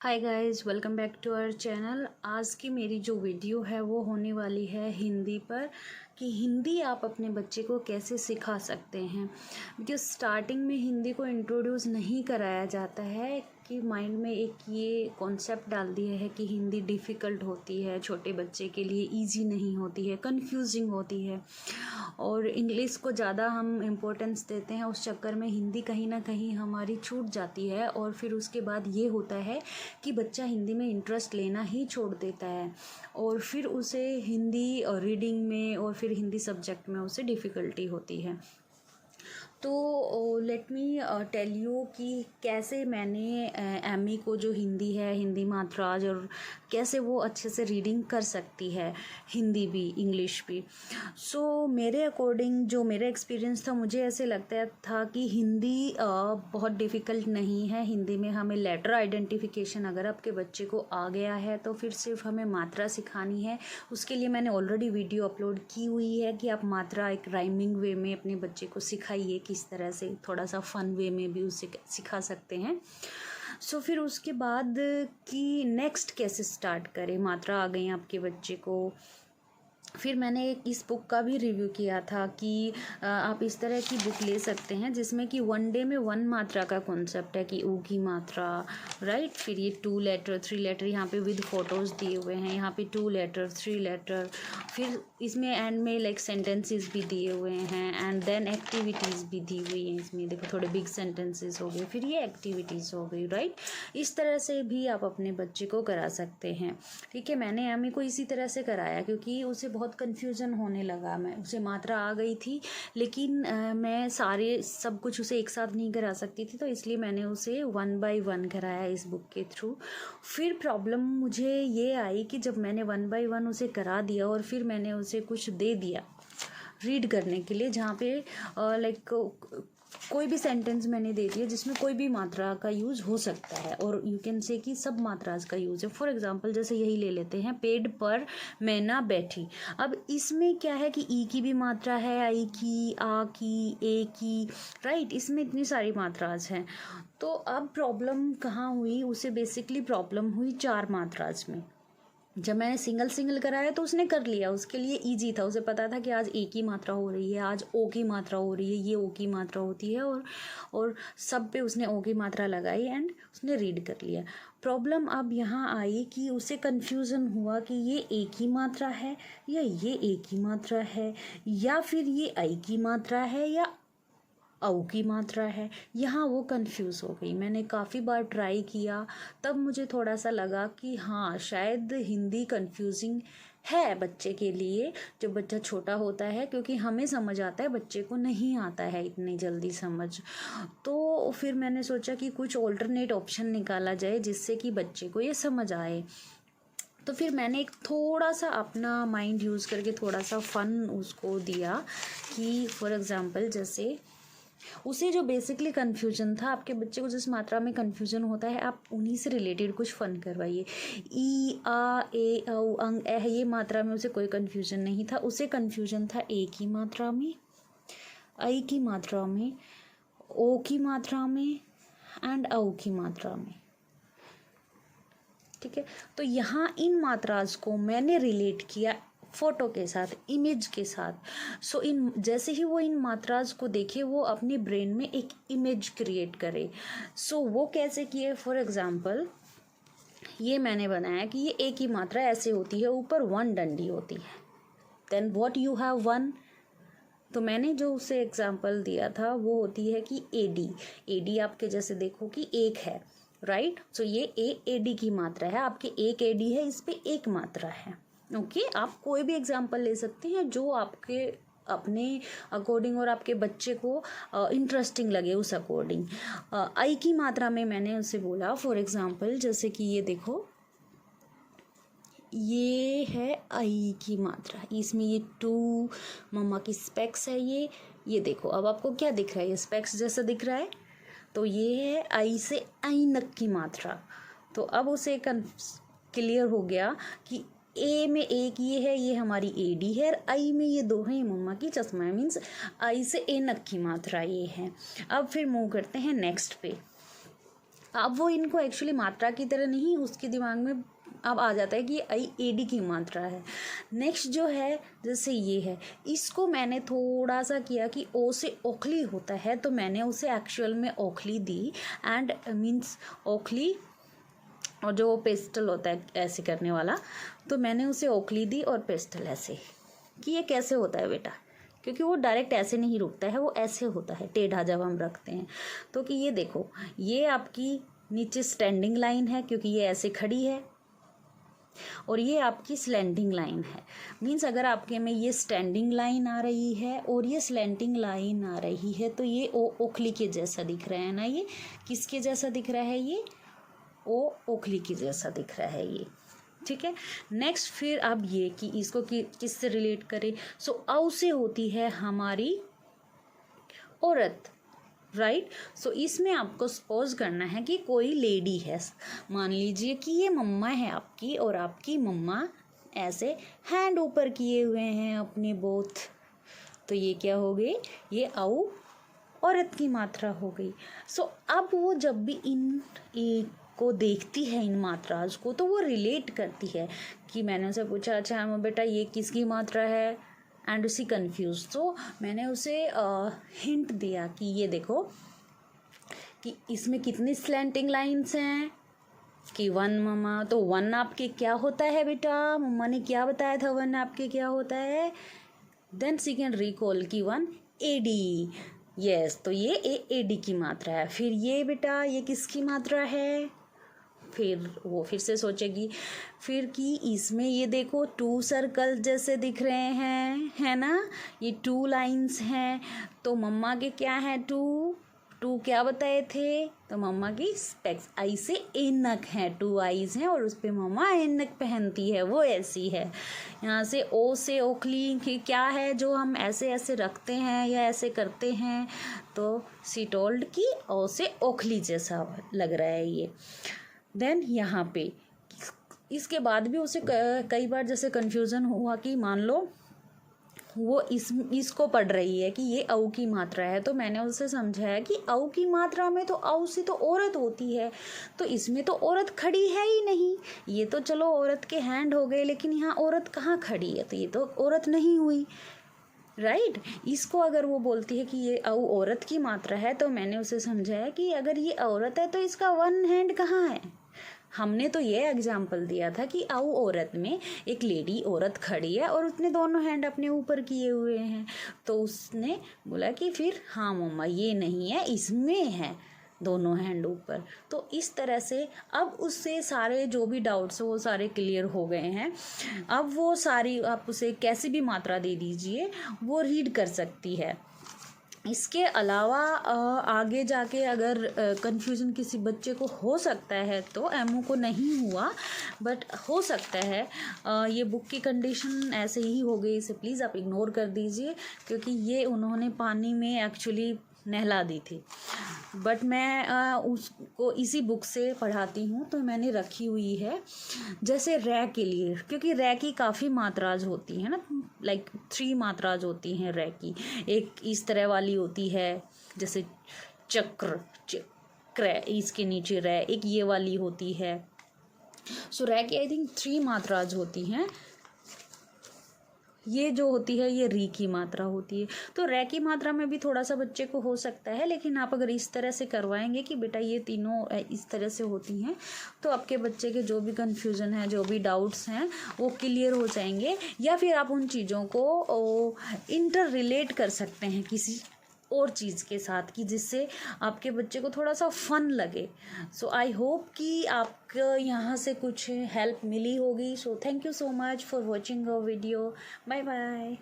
Hi guys, welcome back to our channel. आज की मेरी जो वीडियो है वो होने वाली है हिंदी पर कि हिंदी आप अपने बच्चे को कैसे सिखा सकते हैं। बिकॉज स्टार्टिंग में हिंदी को इंट्रोड्यूस नहीं कराया जाता है कि माइंड में एक ये कॉन्सेप्ट डाल दिया है कि हिंदी डिफ़िकल्ट होती है, छोटे बच्चे के लिए इजी नहीं होती है, कंफ्यूजिंग होती है और इंग्लिश को ज़्यादा हम इम्पोर्टेंस देते हैं। उस चक्कर में हिंदी कहीं ना कहीं हमारी छूट जाती है और फिर उसके बाद ये होता है कि बच्चा हिंदी में इंटरेस्ट लेना ही छोड़ देता है और फिर उसे हिंदी और रीडिंग में और फिर हिंदी सब्जेक्ट में उसे डिफ़िकल्टी होती है। तो लेट मी टेल यू कि कैसे मैंने एमी को जो हिंदी है, हिंदी मात्राज और कैसे वो अच्छे से रीडिंग कर सकती है, हिंदी भी इंग्लिश भी। सो मेरे अकॉर्डिंग जो मेरा एक्सपीरियंस था, मुझे ऐसे लगता था कि हिंदी बहुत डिफ़िकल्ट नहीं है। हिंदी में हमें लेटर आइडेंटिफिकेशन अगर आपके बच्चे को आ गया है तो फिर सिर्फ हमें मात्रा सिखानी है। उसके लिए मैंने ऑलरेडी वीडियो अपलोड की हुई है कि आप मात्रा एक राइमिंग वे में अपने बच्चे को सिखाइए, किस तरह से थोड़ा सा फन वे में भी उसे सिखा सकते हैं। सो फिर उसके बाद कि नेक्स्ट कैसे स्टार्ट करें, मात्रा आ गई आपके बच्चे को। फिर मैंने एक इस बुक का भी रिव्यू किया था कि आप इस तरह की बुक ले सकते हैं जिसमें कि वन डे में वन मात्रा का कॉन्सेप्ट है कि ऊ की मात्रा, राइट। फिर ये 2 लेटर 3 लेटर यहाँ पे विद फोटोज़ दिए हुए हैं, यहाँ पे 2 लेटर 3 लेटर। फिर इसमें एंड में लाइक सेंटेंसेस भी दिए हुए हैं एंड देन एक्टिविटीज़ भी दी हुई हैं। इसमें देखो थोड़े बिग सेंटेंसेस हो गए, फिर ये एक्टिविटीज़ हो गई, राइट। इस तरह से भी आप अपने बच्चे को करा सकते हैं, ठीक है। मैंने एमी को इसी तरह से कराया क्योंकि उसे बहुत कन्फ्यूज़न होने लगा। मैं उसे मात्रा आ गई थी लेकिन मैं सारे सब कुछ उसे एक साथ नहीं करा सकती थी, तो इसलिए मैंने उसे 1 बाय 1 कराया इस बुक के थ्रू। फिर प्रॉब्लम मुझे ये आई कि जब मैंने 1 बाय 1 उसे करा दिया और फिर मैंने उसे कुछ दे दिया रीड करने के लिए, जहाँ पे लाइक कोई भी सेंटेंस मैंने दे दिया जिसमें कोई भी मात्रा का यूज़ हो सकता है और यू कैन से कि सब मात्रास का यूज़ है। फॉर एग्जांपल जैसे यही ले लेते हैं, पेड़ पर मैना बैठी। अब इसमें क्या है कि ई की भी मात्रा है, आई की, आ की, ए की, राइट। इसमें इतनी सारी मात्रास हैं। तो अब प्रॉब्लम कहाँ हुई, उसे बेसिकली प्रॉब्लम हुई 4 मात्रास में। जब मैंने सिंगल सिंगल कराया तो उसने कर लिया, उसके लिए इजी था। उसे पता था कि आज ए की मात्रा हो रही है, आज ओ की मात्रा हो रही है, ये ओ की मात्रा होती है और सब पे उसने ओ की मात्रा लगाई एंड उसने रीड कर लिया। प्रॉब्लम अब यहाँ आई कि उसे कन्फ्यूज़न हुआ कि ये ए की मात्रा है या ये ए की मात्रा है या फिर ये आई की मात्रा है या औ की मात्रा है। यहाँ वो कंफ्यूज हो गई। मैंने काफ़ी बार ट्राई किया, तब मुझे थोड़ा सा लगा कि हाँ शायद हिंदी कंफ्यूजिंग है बच्चे के लिए, जब बच्चा छोटा होता है, क्योंकि हमें समझ आता है, बच्चे को नहीं आता है इतनी जल्दी समझ। तो फिर मैंने सोचा कि कुछ ऑल्टरनेट ऑप्शन निकाला जाए जिससे कि बच्चे को ये समझ आए। तो फिर मैंने एक थोड़ा सा अपना माइंड यूज़ करके थोड़ा सा फ़न उसको दिया कि फॉर एग्ज़ाम्पल जैसे उसे जो बेसिकली कन्फ्यूजन था, आपके बच्चे को जिस मात्रा में कन्फ्यूजन होता है आप उन्हीं से रिलेटेड कुछ फन करवाइए। ई, आ, ए, औ, अंग, ए, ये मात्रा में उसे कोई कन्फ्यूजन नहीं था। उसे कन्फ्यूजन था ए की मात्रा में, आई की मात्रा में, ओ की मात्रा में एंड औ की मात्रा में, ठीक है। तो यहाँ इन मात्रास को मैंने रिलेट किया फोटो के साथ, इमेज के साथ। सो इन जैसे ही वो इन मात्रास को देखे, वो अपने ब्रेन में एक इमेज क्रिएट करे। सो वो कैसे किए, फॉर एग्जांपल ये मैंने बनाया कि ये ए की मात्रा ऐसे होती है, ऊपर 1 डंडी होती है, देन व्हाट यू हैव 1। तो मैंने जो उसे एग्जांपल दिया था वो होती है कि एडी आपके जैसे देखो कि एक है, राइट। सो ये एडी की मात्रा है, आपके एक एडी है, इस पे एक मात्रा है, ओके। आप कोई भी एग्जांपल ले सकते हैं जो आपके अपने अकॉर्डिंग और आपके बच्चे को इंटरेस्टिंग लगे उस अकॉर्डिंग। आई की मात्रा में मैंने उसे बोला फॉर एग्जांपल जैसे कि ये देखो, ये है आई की मात्रा, इसमें ये 2 मम्मा की स्पेक्स है, ये देखो। अब आपको क्या दिख रहा है, ये स्पेक्स जैसा दिख रहा है, तो ये है आई से ऐनक की मात्रा। तो अब उसे क्लियर हो गया कि ए में एक ये है, ये हमारी एडी है, आई में ये 2 हैं, ये मम्मा की चश्मा है, मीन्स आई से ऐनक की मात्रा ये है। अब फिर मूव करते हैं नेक्स्ट पे। अब वो इनको एक्चुअली मात्रा की तरह नहीं, उसके दिमाग में अब आ जाता है कि AD की मात्रा है। नेक्स्ट जो है जैसे ये है, इसको मैंने थोड़ा सा किया कि ओ से ओखली होता है, तो मैंने उसे एक्चुअल में ओखली दी, एंड मीन्स ओखली और जो पेस्टल होता है ऐसे करने वाला, तो मैंने उसे ओखली दी और पेस्टल ऐसे कि ये कैसे होता है बेटा, क्योंकि वो डायरेक्ट ऐसे नहीं रुकता है, वो ऐसे होता है टेढ़ा जब हम रखते हैं। तो कि ये देखो, ये आपकी नीचे स्टैंडिंग लाइन है क्योंकि ये ऐसे खड़ी है, और ये आपकी स्लैंटिंग लाइन है। मीन्स अगर आपके में ये स्टैंडिंग लाइन आ रही है और ये स्लैंटिंग लाइन आ रही है, तो ये ओखली के जैसा दिख रहा है ना। ये किसके जैसा दिख रहा है? ये ओखली के जैसा दिख रहा है ये, ठीक है। नेक्स्ट फिर अब ये कि इसको किससे रिलेट करें, सो औ से होती है हमारी औरत, राइट। सो इसमें आपको सपोज करना है कि कोई लेडी है, मान लीजिए कि ये मम्मा है आपकी, और आपकी मम्मा ऐसे हैंड ऊपर किए हुए हैं अपने बोथ, तो ये क्या हो गई? ये औ औरत की मात्रा हो गई। सो अब वो जब भी इन को देखती है, इन मात्राज को, तो वो रिलेट करती है कि मैंने उसे पूछा, अच्छा बेटा ये किसकी मात्रा है, एंड उसी कंफ्यूज, तो मैंने उसे हिंट दिया कि ये देखो कि इसमें कितनी स्लैंटिंग लाइंस हैं, कि 1 मम्मा, तो 1 आपके क्या होता है बेटा, मम्मा ने क्या बताया था 1 आपके क्या होता है, देन सी कैन रिकॉल कि 1 AD, यस, तो ये AD की मात्रा है। फिर ये बेटा ये किसकी मात्रा है, फिर वो फिर से सोचेगी, फिर कि इसमें ये देखो 2 सर्कल जैसे दिख रहे हैं, है ना, ये 2 लाइंस हैं, तो मम्मा के क्या है 2 क्या बताए थे, तो मम्मा की स्पेक्स, आई से ऐनक है, 2 आईज हैं और उस पर मम्मा ऐनक पहनती है, वो ऐसी है। यहाँ से ओ से ओखली की क्या है जो हम ऐसे ऐसे रखते हैं या ऐसे करते हैं, तो सी टोल्ड की ओ से ओखली जैसा लग रहा है ये। देन यहाँ पे इसके बाद भी उसे कई बार जैसे कन्फ्यूज़न हुआ कि मान लो वो इसको पढ़ रही है कि ये औ की मात्रा है, तो मैंने उसे समझाया कि औ की मात्रा में तो औ से तो औरत होती है, तो इसमें तो औरत खड़ी है ही नहीं। ये तो चलो औरत के हैंड हो गए, लेकिन यहाँ औरत कहाँ खड़ी है, तो ये तो औरत नहीं हुई, राइट। इसको अगर वो बोलती है कि ये औरत की मात्रा है, तो मैंने उसे समझाया कि अगर ये औरत है तो इसका 1 हैंड कहाँ है। हमने तो ये एग्जाम्पल दिया था कि औरत में एक लेडी औरत खड़ी है और उसने दोनों हैंड अपने ऊपर किए हुए हैं, तो उसने बोला कि फिर हाँ मम्मा ये नहीं है, इसमें है दोनों हैंड ऊपर। तो इस तरह से अब उससे सारे जो भी डाउट्स वो सारे क्लियर हो गए हैं। अब वो सारी आप उसे कैसी भी मात्रा दे दीजिए, वो रीड कर सकती है। इसके अलावा आगे जाके अगर कन्फ्यूज़न किसी बच्चे को हो सकता है, तो एमओ को नहीं हुआ बट हो सकता है, ये बुक की कंडीशन ऐसे ही हो गई, इसे प्लीज़ आप इग्नोर कर दीजिए, क्योंकि ये उन्होंने पानी में एक्चुअली नहला दी थी। बट मैं उसको इसी बुक से पढ़ाती हूँ, तो मैंने रखी हुई है जैसे रै के लिए, क्योंकि रै की काफ़ी मात्राज होती है ना, लाइक 3 मात्राज होती हैं रै की। एक इस तरह वाली होती है जैसे चक्र इसके नीचे रै, एक ये वाली होती है। सो रै की आई थिंक 3 मात्राज होती हैं। ये जो होती है ये री की मात्रा होती है, तो रै की मात्रा में भी थोड़ा सा बच्चे को हो सकता है, लेकिन आप अगर इस तरह से करवाएंगे कि बेटा ये तीनों इस तरह से होती हैं, तो आपके बच्चे के जो भी कन्फ्यूज़न है, जो भी डाउट्स हैं, वो क्लियर हो जाएंगे। या फिर आप उन चीज़ों को इंटर रिलेट कर सकते हैं किसी और चीज़ के साथ, कि जिससे आपके बच्चे को थोड़ा सा फन लगे। सो आई होप कि आपको यहाँ से कुछ हेल्प मिली होगी। So thank you so much for watching our video. Bye bye.